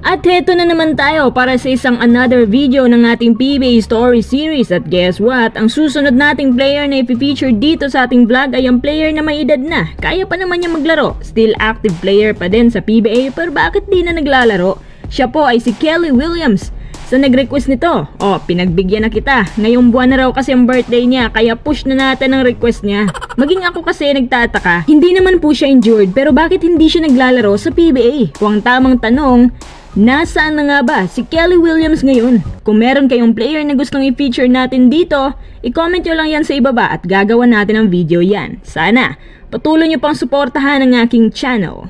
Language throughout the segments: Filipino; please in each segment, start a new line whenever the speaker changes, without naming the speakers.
At heto na naman tayo para sa isang another video ng ating PBA Story Series. At guess what? Ang susunod nating player na ipifeature dito sa ating vlog ay ang player na may edad na. Kaya pa naman niya maglaro. Still active player pa din sa PBA, pero bakit di na naglalaro? Siya po ay si Kelly Williams. Sa nag-request nito, pinagbigyan na kita. Ngayong buwan na raw kasi ang birthday niya, kaya push na natin ang request niya. Maging ako kasi nagtataka, hindi naman po siya injured, pero bakit hindi siya naglalaro sa PBA? Kung ang tamang tanong, nasaan na nga ba si Kelly Williams ngayon? Kung meron kayong player na gustong i-feature natin dito, i-comment nyo lang yan sa ibaba at gagawa natin ang video yan. Sana, patuloy nyo pang suportahan ang aking channel.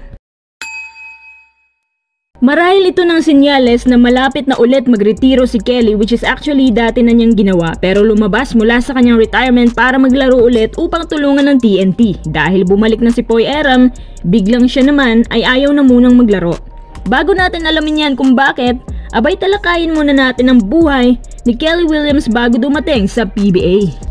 Marahil ito ng senyales na malapit na ulit magretiro si Kelly, which is actually dati na niyang ginawa, pero lumabas mula sa kanyang retirement para maglaro ulit upang tulungan ng TNT. Dahil bumalik na si Poy Aram, biglang siya naman ay ayaw na munang maglaro. Bago natin alamin yan kung bakit, abay talakayin muna natin ang buhay ni Kelly Williams bago dumating sa PBA.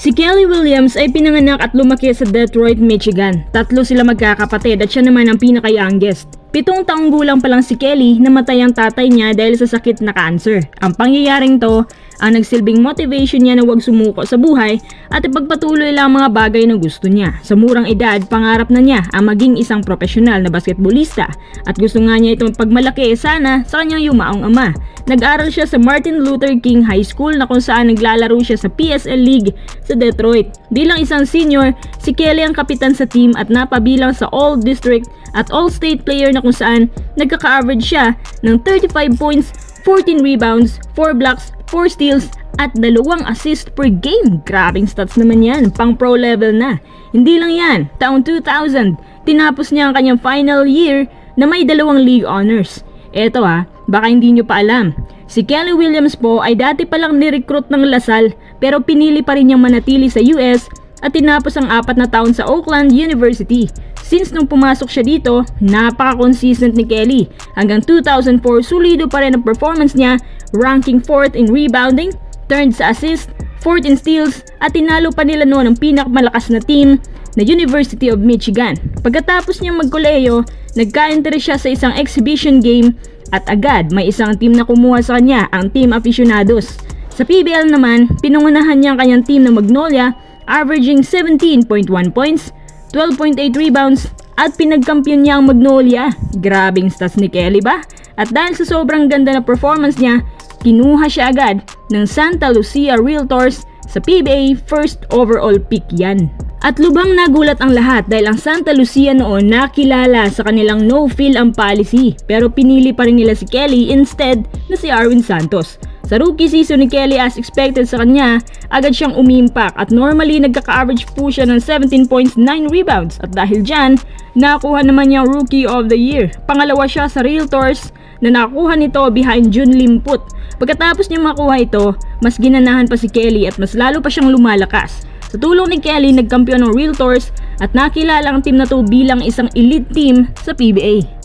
Si Kelly Williams ay pinanganak at lumaki sa Detroit, Michigan. 3 sila magkakapatid at siya naman ang pinaka-youngest. 7 taong gulang pa lang si Kelly, namatay ang tatay niya dahil sa sakit na cancer. Ang pangyayaring to ang nagsilbing motivation niya na huwag sumuko sa buhay at ipagpatuloy lang mga bagay na gusto niya. Sa murang edad, pangarap na niya ang maging isang profesional na basketballista at gusto nga niya itong pagmalaki sana sa kanyang yumaong ama. Nag-aral siya sa Martin Luther King High School na kung saan naglalaro siya sa PSL League sa Detroit. Bilang isang senior, si Kelly ang kapitan sa team at napabilang sa All-District at All-State player na kung saan nagkaka-average siya ng 35 points, 14 rebounds, 4 blocks, 4 steals at 2 assist per game. Grabing stats naman yan, pang pro level na. Hindi lang yan, taong 2000, tinapos niya ang kanyang final year na may 2 league honors. Eto baka hindi nyo pa alam. Si Kelly Williams po ay dati palang nirecruit ng LaSalle pero pinili pa rin niyang manatili sa US at tinapos ang 4 na taon sa Oakland University. Since nung pumasok siya dito, napaka-consistent ni Kelly. Hanggang 2004, solido pa rin ang performance niya, ranking 4th in rebounding, 3rd sa assist, 4th in steals, at tinalo pa nila noon ang pinakamalakas na team na University of Michigan. Pagkatapos niyang magkoleyo, nagka-interest siya sa isang exhibition game at agad may isang team na kumuha sa kanya, ang Team Aficionados. Sa PBL naman, pinungunahan niya ang kanyang team na Magnolia, averaging 17.1 points, 12.8 rebounds at pinagkampiyon niya ang Magnolia. Grabing stats ni Kelly ba? At dahil sa sobrang ganda na performance niya, kinuha siya agad ng Santa Lucia Realtors sa PBA first overall pick yan. At lubhang nagulat ang lahat dahil ang Santa Lucia noon nakilala sa kanilang no-fill-am policy, pero pinili pa rin nila si Kelly instead na si Arwin Santos. Sa rookie season ni Kelly, as expected sa kanya, agad siyang umiimpact at normally nagkaka-average po siya ng 17 points, 9 rebounds at dahil dyan, nakuha naman niya Rookie of the Year. Pangalawa siya sa Realtors na nakuha nito behind Jun Limput. Pagkatapos niya makuha ito, mas ginanahan pa si Kelly at mas lalo pa siyang lumalakas. Sa tulong ni Kelly, nagkampiyon ng Realtors at nakilala ang team na to bilang isang elite team sa PBA.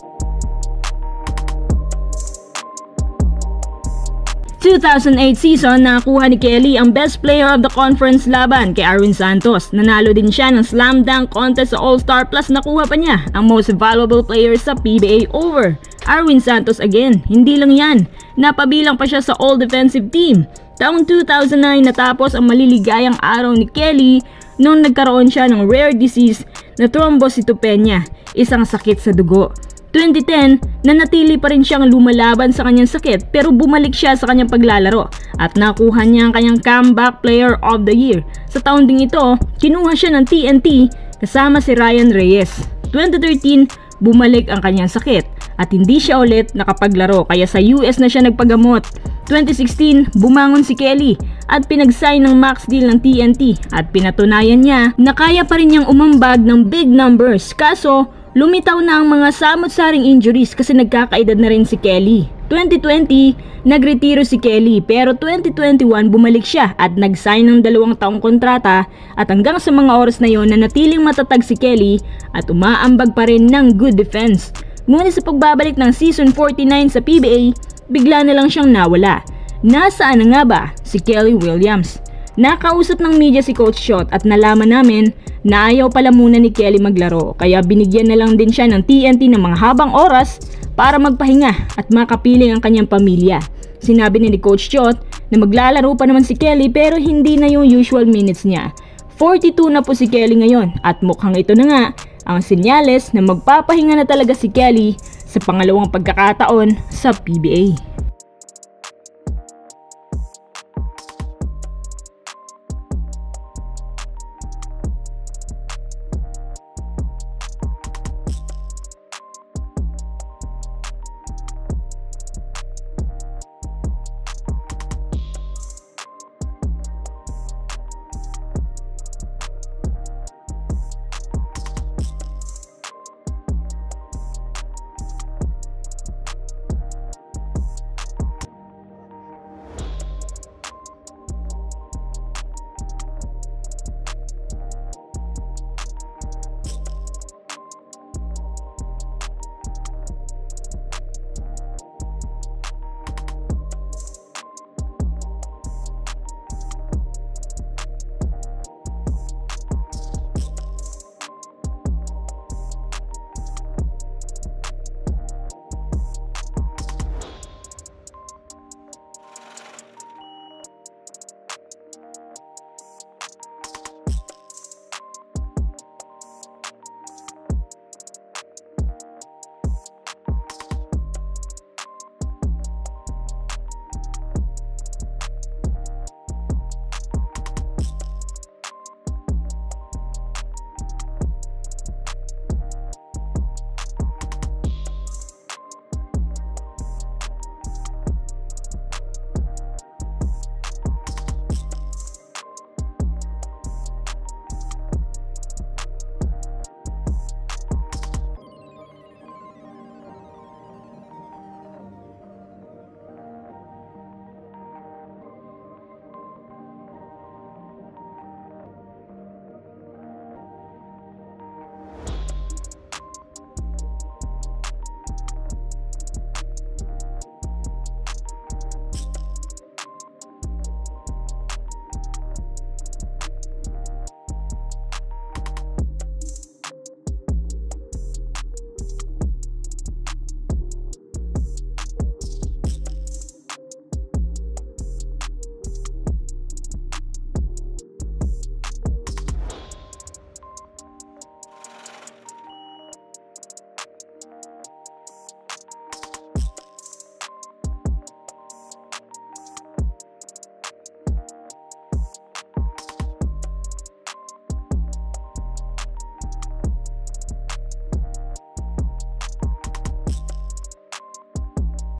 2008 season, nakuha ni Kelly ang Best Player of the Conference laban kay Arwin Santos. Nanalo din siya ng Slam Dunk Contest sa All-Star plus nakuha pa niya ang Most Valuable Player sa PBA over Arwin Santos again. Hindi lang yan, napabilang pa siya sa All-Defensive Team. Taong 2009 natapos ang maliligayang araw ni Kelly noong nagkaroon siya ng rare disease na thrombocytopenia, isang sakit sa dugo. 2010, nanatili pa rin siyang lumalaban sa kanyang sakit pero bumalik siya sa kanyang paglalaro at nakuha niya ang kanyang Comeback Player of the Year. Sa taon ding ito, kinuha siya ng TNT kasama si Ryan Reyes. 2013, bumalik ang kanyang sakit at hindi siya ulit nakapaglaro kaya sa US na siya nagpagamot. 2016, bumangon si Kelly at pinag-sign ng max deal ng TNT at pinatunayan niya na kaya pa rin niyang umambag ng big numbers. Kaso, lumitaw na ang mga samot-saring injuries kasi nagkakaedad na rin si Kelly. 2020, nagretiro si Kelly pero 2021 bumalik siya at nag-sign ng 2 taong kontrata at hanggang sa mga oras na yon nanatiling matatag si Kelly at umaambag pa rin ng good defense. Ngunit sa pagbabalik ng season 49 sa PBA, bigla na lang siyang nawala. Nasaan na nga ba si Kelly Williams? Nakausap ng media si Coach Shot at nalaman namin na ayaw pala muna ni Kelly maglaro kaya binigyan na lang din siya ng TNT ng mga habang oras para magpahinga at makapiling ang kanyang pamilya. Sinabi ni Coach Chot na maglalaro pa naman si Kelly pero hindi na yung usual minutes niya. 42 na po si Kelly ngayon at mukhang ito na nga ang senyales na magpapahinga na talaga si Kelly sa pangalawang pagkakataon sa PBA.